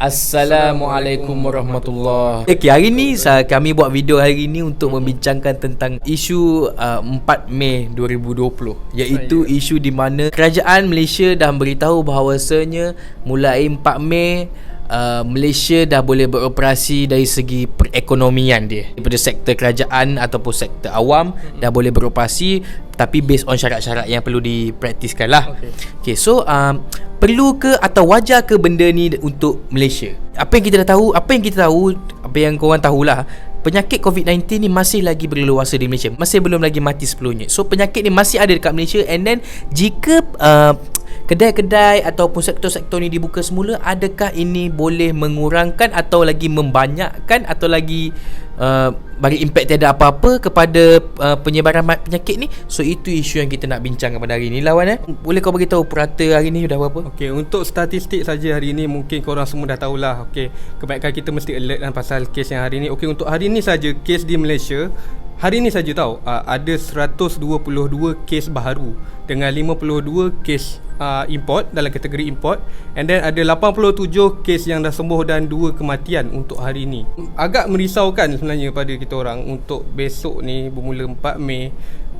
Assalamualaikum warahmatullahi. Okay, hari ni kami buat video hari ni untuk membincangkan tentang isu 4 Mei 2020, iaitu isu di mana kerajaan Malaysia dah beritahu bahawasanya mulai 4 Mei Malaysia dah boleh beroperasi dari segi perekonomian dia. Daripada sektor kerajaan ataupun sektor awam dah boleh beroperasi, tapi based on syarat-syarat yang perlu dipraktiskan lah. Okay, so perlu ke atau wajar ke benda ni untuk Malaysia? Apa yang kita dah tahu, apa yang korang tahulah, penyakit COVID-19 ni masih lagi berleluasa di Malaysia. Masih belum lagi mati sepenuhnya. So penyakit ni masih ada dekat Malaysia. And then jika kedai-kedai ataupun sektor-sektor ni dibuka semula, adakah ini boleh mengurangkan atau lagi membanyakkan atau lagi bagi impact tiada apa-apa kepada penyebaran penyakit ni? So itu isu yang kita nak bincang pada hari ni lah, Wan. Boleh kau beritahu purata hari ni dah berapa? Okey, untuk statistik saja hari ni mungkin korang semua dah tahulah. Okey, kebanyakan kita mesti alert kan pasal kes yang hari ni. Okey, untuk hari ni saja kes di Malaysia hari ni saja tahu ada 122 kes baharu dengan 52 kes import dalam kategori import, and then ada 87 kes yang dah sembuh dan 2 kematian untuk hari ni. Agak merisaukan sebenarnya pada kita orang untuk besok ni bermula 4 Mei.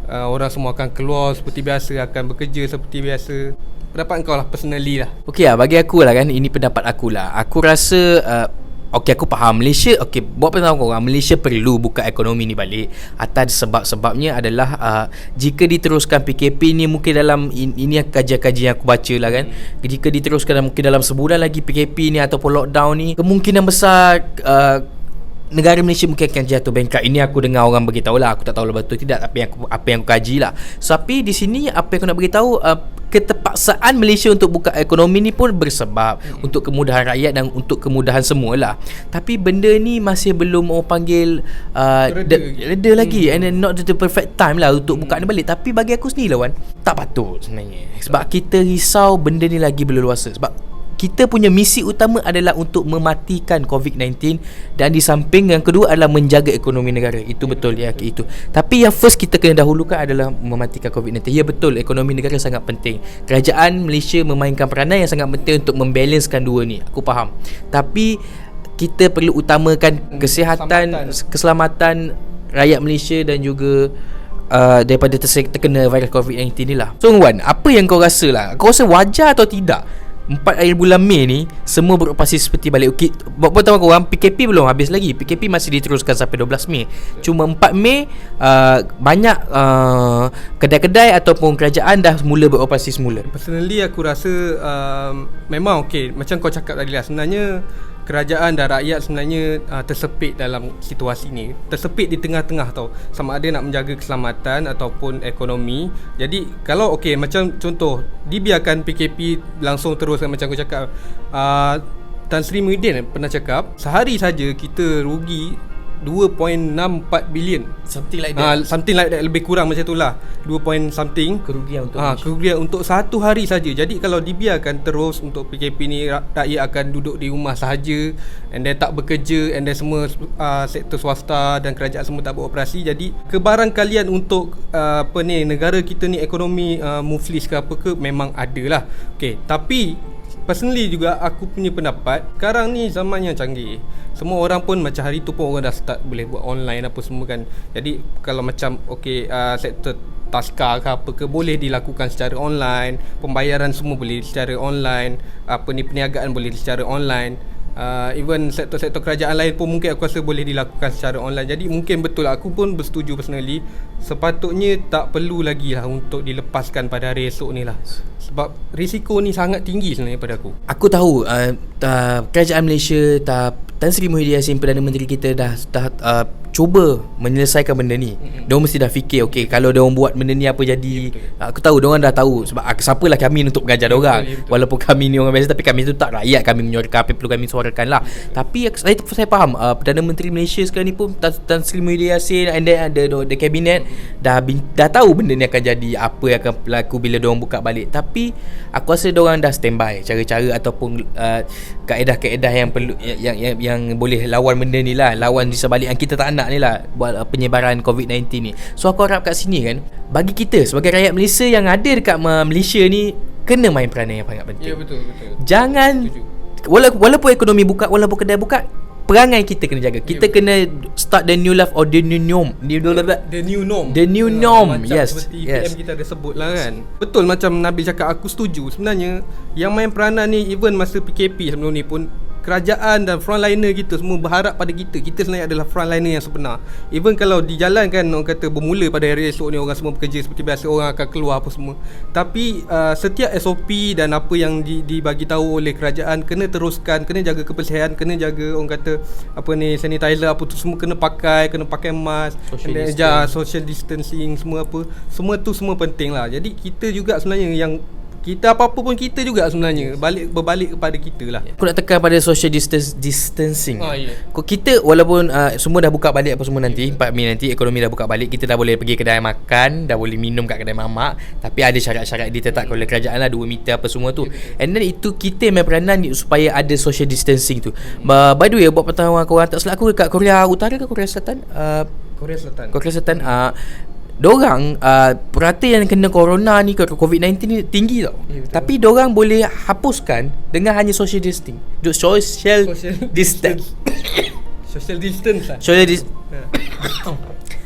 Orang semua akan keluar seperti biasa, akan bekerja seperti biasa. Pendapat kau lah, personally lah. Okey lah, bagi aku lah kan, ini pendapat aku lah. Aku rasa okey, aku faham Malaysia, okey, buat apa tahu korang, Malaysia perlu buka ekonomi ni balik. Atas sebab-sebabnya adalah jika diteruskan PKP ni, mungkin dalam ini kajian-kajian yang aku baca lah kan, jika diteruskan mungkin dalam sebulan lagi PKP ni ataupun lockdown ni, kemungkinan besar negara Malaysia mungkin akan jatuh bankrupt. Ini aku dengar orang beritahu lah, aku tak tahu betul tidak, tapi apa yang aku kaji lah. Tapi di sini apa yang aku nak beritahu, keterpaksaan Malaysia untuk buka ekonomi ni pun bersebab untuk kemudahan rakyat dan untuk kemudahan semualah. Tapi benda ni masih belum orang panggil reda lagi, and then not the perfect time lah untuk buka ni balik. Tapi bagi aku sendiri lah, Wan, tak patut sebenarnya, sebab kita risau benda ni lagi berleluasa. Sebab kita punya misi utama adalah untuk mematikan COVID-19, dan di samping yang kedua adalah menjaga ekonomi negara. Itu betul ya, itu. Tapi yang first kita kena dahulukan adalah mematikan COVID-19. Ya betul, ekonomi negara sangat penting. Kerajaan Malaysia memainkan peranan yang sangat penting untuk membalancekan dua ni. Aku faham. Tapi kita perlu utamakan kesihatan, keselamatan rakyat Malaysia dan juga daripada terkena virus COVID-19 ni lah. So Wan, apa yang kau rasa lah? Kau rasa wajar atau tidak 4 akhir bulan Mei ni semua beroperasi seperti balik? Okay, buat tahu korang, PKP belum habis lagi. PKP masih diteruskan sampai 12 Mei. Cuma 4 Mei banyak kedai-kedai ataupun kerajaan dah mula beroperasi semula. Personally aku rasa memang okey, macam kau cakap tadi lah, sebenarnya kerajaan dan rakyat sebenarnya tersepit dalam situasi ni. Tersepit di tengah-tengah tau, sama ada nak menjaga keselamatan ataupun ekonomi. Jadi kalau okey, macam contoh dibiarkan PKP langsung terus, macam aku cakap, Tan Sri Muhyiddin pernah cakap sehari saja kita rugi 2.64 bilion, something like that. Something like that, lebih kurang macam itulah, 2 point something kerugian untuk satu hari saja. Jadi kalau dibiarkan terus untuk PKP ni, rakyat akan duduk di rumah sahaja, and then tak bekerja, and then semua sektor swasta dan kerajaan semua tak beroperasi. Jadi kebarangkalian untuk negara kita ni ekonomi muflis ke apa ke memang ada lah. Okay, tapi personally juga aku punya pendapat, sekarang ni zaman yang canggih. Semua orang pun macam hari tu pun orang dah start boleh buat online apa semua kan. Jadi kalau macam sektor taska ke apa ke boleh dilakukan secara online, pembayaran semua boleh secara online, perniagaan boleh secara online. Even sektor-sektor kerajaan lain pun mungkin aku rasa boleh dilakukan secara online. Jadi mungkin betul, aku pun bersetuju personally, sepatutnya tak perlu lagi lah untuk dilepaskan pada hari esok ni lah. Sebab risiko ni sangat tinggi sebenarnya pada aku. Aku tahu kerajaan Malaysia, Tan Sri Muhyiddin Yassin, Perdana Menteri kita dah cuba menyelesaikan benda ni. Diorang mesti dah fikir, okey, kalau diorang buat benda ni apa jadi. Aku tahu diorang dah tahu, sebab siapalah kami untuk mengajar diorang. Walaupun kami ni orang biasa, tapi kami tu tak rakyat, kami menyuarakan apa yang perlu kami suarakan lah. Tapi saya faham Perdana Menteri Malaysia sekarang ni pun, Tan Sri Muhyiddin Yassin, and then ada the cabinet dah tahu benda ni akan jadi, apa yang akan berlaku bila diorang buka balik. Tapi aku rasa diorang dah standby cara-cara ataupun kaedah-kaedah yang perlu, yang boleh lawan benda ni lah, lawan di sebalik yang kita tak nak ni lah, buat penyebaran COVID-19 ni. So aku harap kat sini kan, bagi kita sebagai rakyat Malaysia yang ada dekat Malaysia ni, kena main peranan yang sangat penting. Ya, betul. Jangan Walaupun ekonomi buka, walaupun kedai buka, perangai kita kena jaga. Kita kena start the new life or the new norm. The new norm. The new norm. Macam seperti PM kita ada sebut lah kan. Betul macam Nabil cakap, aku setuju. Sebenarnya yang main peranan ni even masa PKP sebelum ni pun, kerajaan dan frontliner kita semua berharap pada kita. Kita sebenarnya adalah frontliner yang sebenar. Even kalau di jalan kan, orang kata bermula pada hari esok ni orang semua bekerja seperti biasa, orang akan keluar apa semua. Tapi setiap SOP dan apa yang dibagi tahu oleh kerajaan kena teruskan, kena jaga kebersihan, kena jaga orang kata apa ni, sanitizer apa tu semua kena pakai mask, social distancing semua apa. Semua tu semua penting lah. Jadi kita juga sebenarnya yang kita apa-apa pun kita juga sebenarnya berbalik kepada kita lah. Aku nak tekan pada social distancing. Kita walaupun semua dah buka balik apa semua nanti, 4 Mei nanti ekonomi dah buka balik, kita dah boleh pergi kedai makan, dah boleh minum kat kedai mamak, tapi ada syarat-syarat ditetapkan oleh kerajaan lah, 2 meter apa semua tu. And then itu kita main peranan supaya ada social distancing tu. By the way, buat pengetahuan korang, tak silap aku dekat Korea Utara ke Korea Selatan? Korea Selatan dorang perata yang kena corona ni, COVID-19 ni tinggi tau. Tapi dorang boleh hapuskan dengan hanya social distancing. Social distance.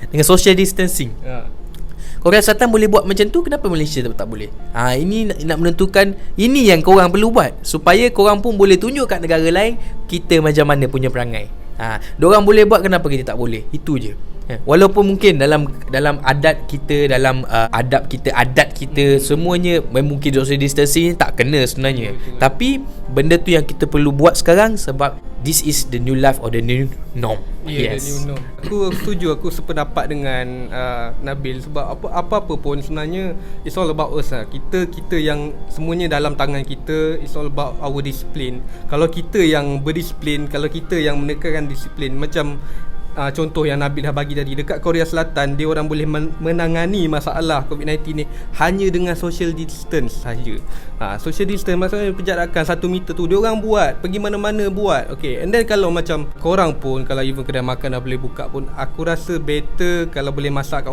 Dengan social distancing. Korea Selatan boleh buat macam tu, kenapa Malaysia tak boleh? Ini nak menentukan, ini yang korang perlu buat supaya korang pun boleh tunjuk kat negara lain kita macam mana punya perangai. Dorang boleh buat, kenapa kita tak boleh? Itu je. Walaupun mungkin dalam adat kita, dalam adat kita semuanya mungkin social distancing tak kena sebenarnya. Tapi benda tu yang kita perlu buat sekarang sebab this is the new life or the new norm. The new norm. Aku setuju, aku sependapat dengan Nabil sebab apa-apa pun sebenarnya it's all about us lah. Kita yang semuanya dalam tangan kita. It's all about our discipline. Kalau kita yang berdisiplin, kalau kita yang menekankan disiplin, macam contoh yang Nabil dah bagi tadi, dekat Korea Selatan dia orang boleh menangani masalah COVID-19 ni hanya dengan social distance saja. Social distance maksudnya penjarakan 1 meter tu dia orang buat, pergi mana-mana buat. Okay, and then kalau macam korang pun, kalau even kedai makan dah boleh buka pun, aku rasa better kalau boleh masak kat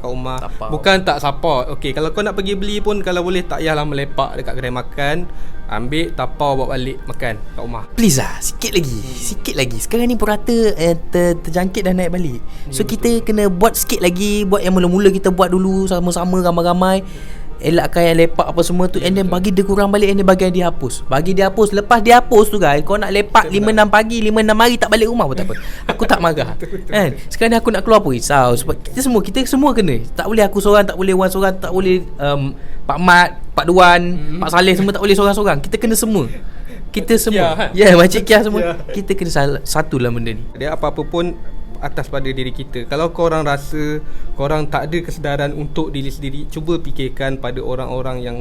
rumah. Bukan tak support. Okay, kalau kau nak pergi beli pun, kalau boleh tak payahlah melepak dekat kedai makan, ambil tapau bawa balik makan kat rumah. Please lah, sikit lagi. Sekarang ni purata terjangkit dah naik balik. So kita kena buat sikit lagi. Buat yang mula-mula kita buat dulu sama-sama ramai-ramai. Elakkan yang lepak apa semua tu, and then bagi dia kurang balik, and then bagi dia hapus. Lepas dia hapus tu guys, kau nak lepak 5-6 pagi 5-6 hari tak balik rumah pun tak apa. Aku tak marah kan. Sekarang ni aku nak keluar pun risau sebab kita semua kena. Tak boleh aku seorang, tak boleh Wan seorang, tak boleh Pak Mat, Pak Duan, Pak Saleh semua tak boleh seorang-seorang. Kita kena semua. Kita semua. Makcik Kia semua. Kita kena satulah benda ni. Dia apa-apa pun atas pada diri kita. Kalau korang rasa korang tak ada kesedaran untuk diri sendiri, cuba fikirkan pada orang-orang yang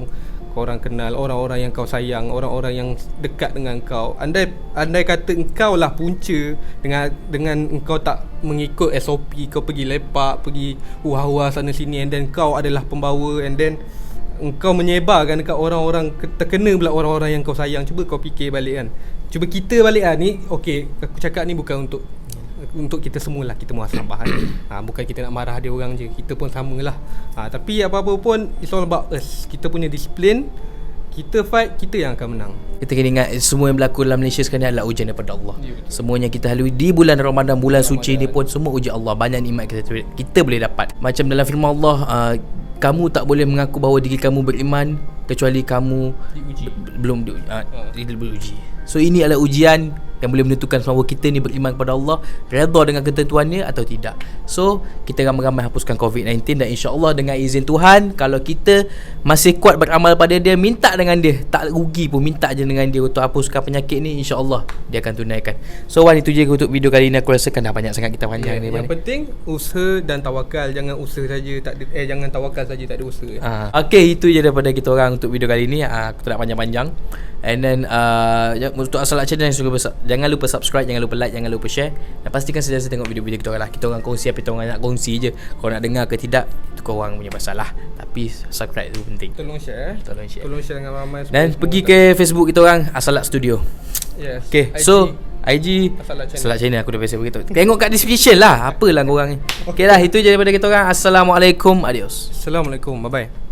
korang kenal, orang-orang yang kau sayang, orang-orang yang dekat dengan kau. Andai kata engkau lah punca dengan engkau tak mengikut SOP, kau pergi lepak, pergi huah-huah sana sini, and then kau adalah pembawa, and then engkau menyebarkan dekat orang-orang, terkena pula orang-orang yang kau sayang. Cuba kau fikir balik kan. Cuba kita balik ni. Okay, aku cakap ni bukan untuk kita semualah, kita muhasabah bukan kita nak marah dia orang je, kita pun samalah. Tapi apa-apa pun it's all about us. Kita punya disiplin, kita fight, kita yang akan menang. Kita kena ingat semua yang berlaku dalam Malaysia sekarang ni adalah ujian daripada Allah. Semuanya kita lalui di bulan Ramadan, bulan suci ni pun semua ujian Allah. Banyak nikmat kita boleh dapat. Macam dalam firman Allah, kamu tak boleh mengaku bahawa diri kamu beriman kecuali kamu belum diuji. So ini adalah ujian yang boleh menentukan bahawa kita ni beriman kepada Allah, redha dengan ketentuannya atau tidak. So kita ramai-ramai hapuskan COVID-19, dan insya-Allah dengan izin Tuhan, kalau kita masih kuat beramal pada dia, minta dengan dia, tak rugi pun, minta je dengan dia untuk hapuskan penyakit ni, insya-Allah dia akan tunaikan. So Wan, itu je untuk video kali ni. Aku rasakan dah banyak sangat kita panjang ni. Yang penting usaha dan tawakal. Jangan usaha saja tak ada, jangan tawakal saja tak ada usaha. Okay, itu je daripada kita orang untuk video kali ni. Aku tak nak panjang-panjang. And then untuk As-Salat Channel, jangan lupa subscribe, jangan lupa like, jangan lupa share, dan pastikan sentiasa tengok video-video kita orang lah. Kita orang kongsi apa kita orang nak kongsi je. Kau nak dengar ke tidak, itu kau orang punya masalah. Tapi subscribe tu penting. Tolong share dengan ramai. Dan pergi ke Facebook kita orang, As-Salat Studio. Yes. Okay, so IG As-Salat Channel, aku dah biasa begitu. Tengok kat description lah, apalah korang ni. Okay lah, itu je daripada kita orang. Assalamualaikum, adios. Assalamualaikum, bye bye.